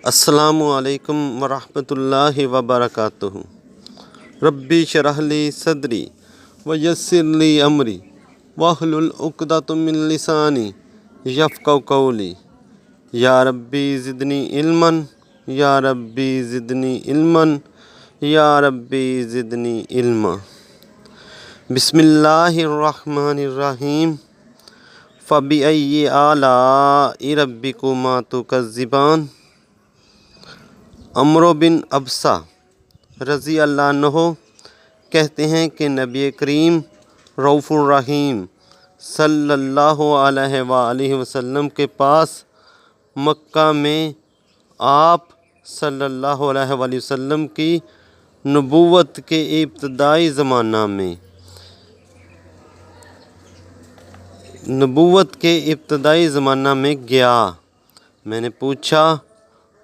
السلام علیکم ورحمۃ اللہ وبرکاتہ۔ ربی شرح لی صدری ویسر لی امری واحلل عقدۃ من لسانی یفقہوا قولی۔ یا ربی زدنی علما، یا ربی زدنی علما، یا ربی زدنی علما۔ بسم اللہ الرحمن الرحیم۔ فبأی آلاء ربکما تکذبان۔ عمرو بن ابسہ رضی اللہ عنہ کہتے ہیں کہ نبی کریم رؤوف الرحیم صلی اللہ علیہ وآلہ وسلم کے پاس مکہ میں آپ صلی اللہ علیہ وآلہ وسلم کی نبوت کے ابتدائی زمانہ میں گیا۔ میں نے پوچھا،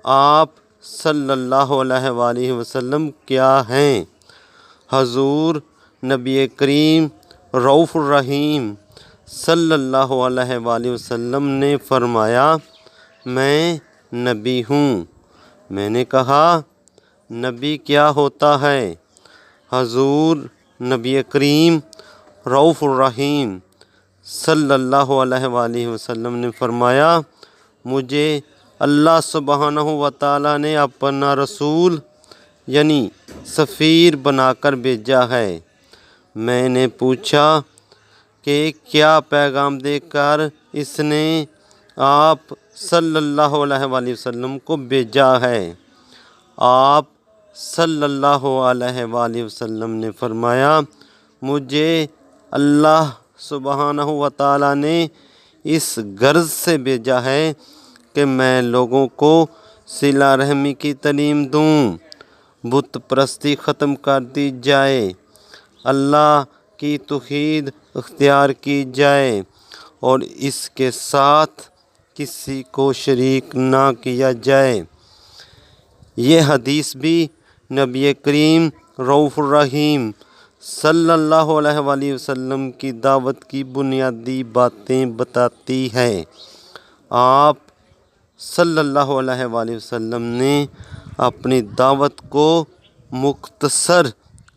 آپ صلی اللہ علیہ وآلہ وسلم کیا ہیں؟ حضور نبی کریم رؤوف الرحیم صلی اللہ علیہ وآلہ وسلم نے فرمایا، میں نبی ہوں۔ میں نے کہا، نبی کیا ہوتا ہے؟ حضور نبی کریم رؤوف الرحیم صلی اللہ علیہ وآلہ وسلم نے فرمایا، مجھے اللہ سبحانہ و تعالیٰ نے اپنا رسول یعنی سفیر بنا کر بھیجا ہے۔ میں نے پوچھا کہ کیا پیغام دے کر اس نے آپ صلی اللہ علیہ وآلہ وسلم کو بھیجا ہے؟ آپ صلی اللہ علیہ وآلہ وسلم نے فرمایا، مجھے اللہ سبحانہ و تعالیٰ نے اس غرض سے بھیجا ہے کہ میں لوگوں کو صلہ رحمی کی تعلیم دوں، بت پرستی ختم کر دی جائے، اللہ کی توحید اختیار کی جائے اور اس کے ساتھ کسی کو شریک نہ کیا جائے۔ یہ حدیث بھی نبی کریم رؤوف الرحیم صلی اللہ علیہ وآلہ وسلم کی دعوت کی بنیادی باتیں بتاتی ہے۔ آپ صلی اللہ علیہ وآلہ وسلم نے اپنی دعوت کو مختصر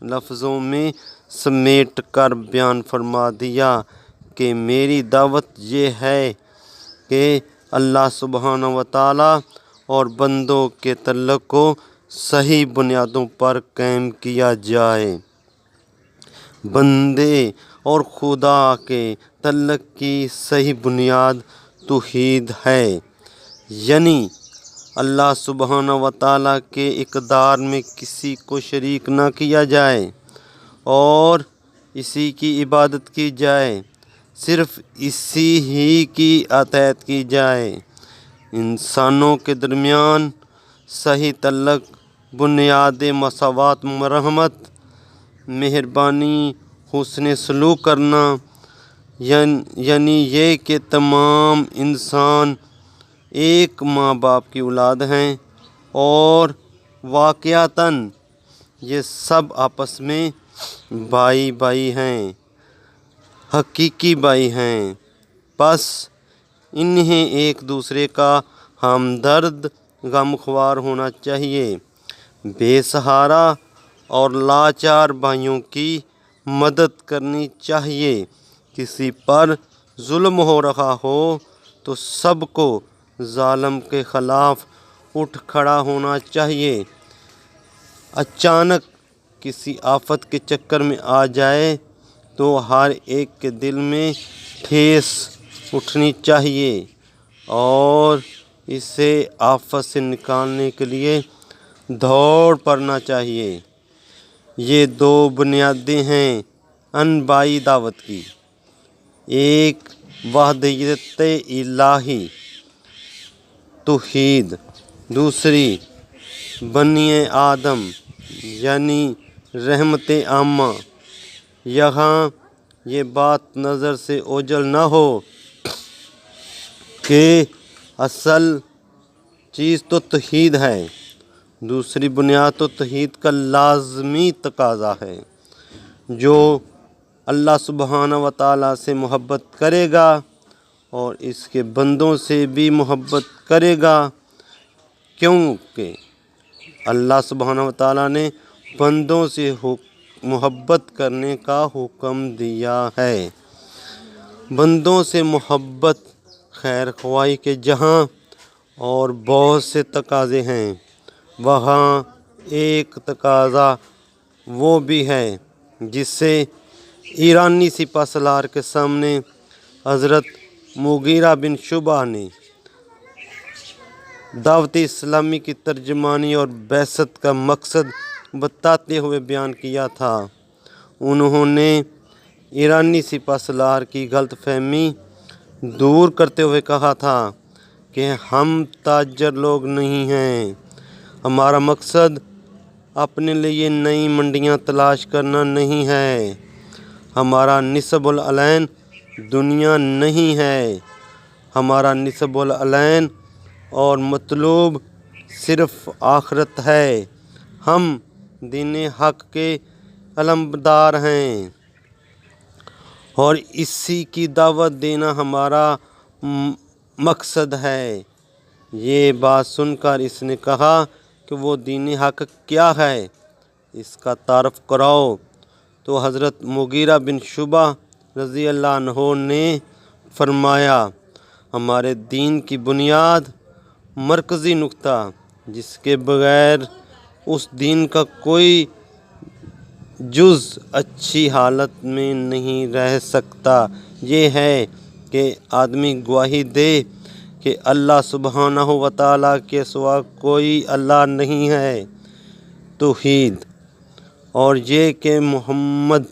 لفظوں میں سمیٹ کر بیان فرما دیا کہ میری دعوت یہ ہے کہ اللہ سبحانہ و تعالیٰ اور بندوں کے تعلق کو صحیح بنیادوں پر قائم کیا جائے۔ بندے اور خدا کے تعلق کی صحیح بنیاد توحید ہے، یعنی اللہ سبحانہ و تعالیٰ کے اقدار میں کسی کو شریک نہ کیا جائے اور اسی کی عبادت کی جائے، صرف اسی ہی کی اطاعت کی جائے۔ انسانوں کے درمیان صحیح تعلق بنیاد مساوات، مرحمت، مہربانی، حسن سلوک کرنا، یعنی یہ کہ تمام انسان ایک ماں باپ کی اولاد ہیں اور واقعتاً یہ سب آپس میں بھائی بھائی ہیں، حقیقی بھائی ہیں، بس انہیں ایک دوسرے کا ہمدرد، غمخوار ہونا چاہیے۔ بے سہارا اور لاچار بھائیوں کی مدد کرنی چاہیے۔ کسی پر ظلم ہو رہا ہو تو سب کو ظالم کے خلاف اٹھ کھڑا ہونا چاہیے۔ اچانک کسی آفت کے چکر میں آ جائے تو ہر ایک کے دل میں ٹھیس اٹھنی چاہیے اور اسے آفت سے نکالنے کے لیے دوڑ پڑنا چاہیے۔ یہ دو بنیادیں ہیں انبیائی دعوت کی، ایک وحدانیت الہی توحید، دوسری بنی آدم یعنی رحمت عامہ۔ یہاں یہ بات نظر سے اوجھل نہ ہو کہ اصل چیز تو توحید ہے، دوسری بنیاد تو توحید کا لازمی تقاضا ہے۔ جو اللہ سبحانہ و تعالیٰ سے محبت کرے گا اور اس کے بندوں سے بھی محبت کرے گا، کیونکہ اللہ سبحانہ و تعالیٰ نے بندوں سے محبت کرنے کا حکم دیا ہے۔ بندوں سے محبت خیر خواہی کے جہاں اور بہت سے تقاضے ہیں، وہاں ایک تقاضا وہ بھی ہے جس سے ایرانی سپہ سالار کے سامنے حضرت مغیرہ بن شعبہ نے دعوت اسلامی کی ترجمانی اور بعثت کا مقصد بتاتے ہوئے بیان کیا تھا۔ انہوں نے ایرانی سپہ سالار کی غلط فہمی دور کرتے ہوئے کہا تھا کہ ہم تاجر لوگ نہیں ہیں، ہمارا مقصد اپنے لیے نئی منڈیاں تلاش کرنا نہیں ہے، ہمارا نصب العین دنیا نہیں ہے، ہمارا نصب العین اور مطلوب صرف آخرت ہے، ہم دین حق کے علمبردار ہیں اور اسی کی دعوت دینا ہمارا مقصد ہے۔ یہ بات سن کر اس نے کہا کہ وہ دین حق کیا ہے، اس کا تعارف کراؤ۔ تو حضرت مغیرہ بن شعبہ رضی اللہ عنہ نے فرمایا، ہمارے دین کی بنیاد، مرکزی نقطہ جس کے بغیر اس دین کا کوئی جز اچھی حالت میں نہیں رہ سکتا، یہ ہے کہ آدمی گواہی دے کہ اللہ سبحانہ و تعالیٰ کے سوا کوئی اللہ نہیں ہے، توحید، اور یہ کہ محمد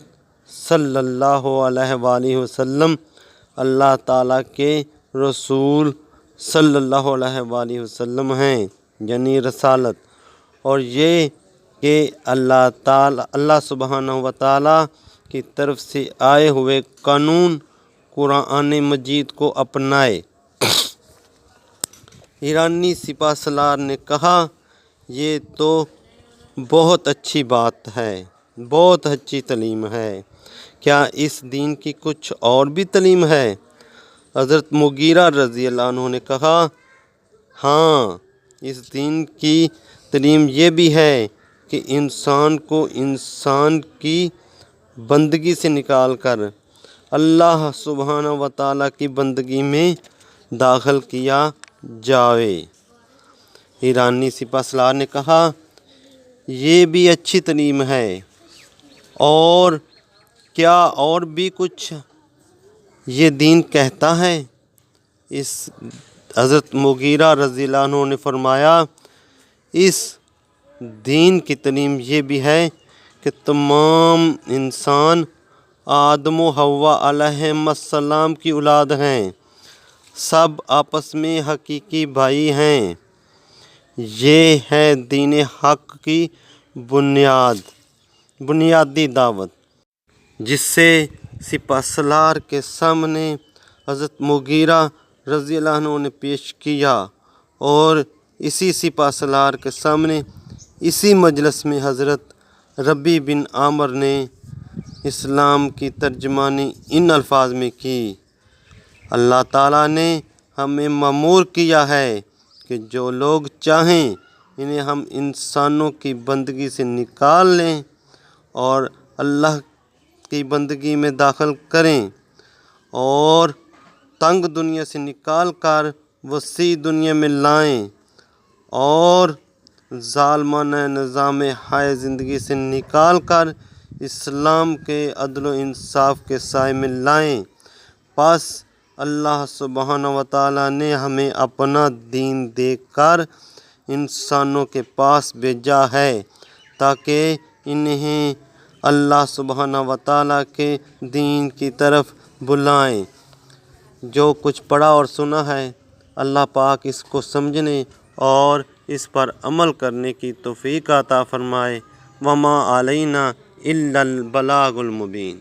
صلی اللہ علیہ وآلہ وسلم اللہ تعالیٰ کے رسول صلی اللہ علیہ وآلہ وسلم ہیں، یعنی رسالت، اور یہ کہ اللہ سبحانہ و تعالیٰ کی طرف سے آئے ہوئے قانون قرآن مجید کو اپنائے۔ ایرانی سپہ سالار نے کہا، یہ تو بہت اچھی بات ہے، بہت اچھی تعلیم ہے، کیا اس دین کی کچھ اور بھی تعلیم ہے؟ حضرت مغیرہ رضی اللہ عنہ نے کہا، ہاں، اس دین کی تعلیم یہ بھی ہے کہ انسان کو انسان کی بندگی سے نکال کر اللہ سبحانہ و تعالیٰ کی بندگی میں داخل کیا جائے۔ ایرانی سپہ سالار نے کہا، یہ بھی اچھی تعلیم ہے، اور کیا اور بھی کچھ یہ دین کہتا ہے؟ اس حضرت مغیرہ رضی اللہ عنہ نے فرمایا، اس دین کی تعلیم یہ بھی ہے کہ تمام انسان آدم و حوا علیہم السلام کی اولاد ہیں، سب آپس میں حقیقی بھائی ہیں، یہ ہے دین حق کی بنیادی دعوت، جس سے سپہ سالار کے سامنے حضرت مغیرہ رضی اللہ عنہ نے پیش کیا، اور اسی سپہ سالار کے سامنے اسی مجلس میں حضرت ربیع بن عامر نے اسلام کی ترجمانی ان الفاظ میں کی، اللہ تعالیٰ نے ہمیں مأمور کیا ہے کہ جو لوگ چاہیں انہیں ہم انسانوں کی بندگی سے نکال لیں اور اللہ کی بندگی میں داخل کریں، اور تنگ دنیا سے نکال کر وسیع دنیا میں لائیں، اور ظالمانہ نظام حیاہ زندگی سے نکال کر اسلام کے عدل و انصاف کے سائے میں لائیں۔ پس اللہ سبحانہ و تعالیٰ نے ہمیں اپنا دین دے کر انسانوں کے پاس بھیجا ہے تاکہ انہیں اللہ سبحانہ و تعالیٰ کے دین کی طرف بلائیں۔ جو کچھ پڑھا اور سنا ہے، اللہ پاک اس کو سمجھنے اور اس پر عمل کرنے کی توفیق عطا فرمائے۔ وما علینا الا البلاغ المبین۔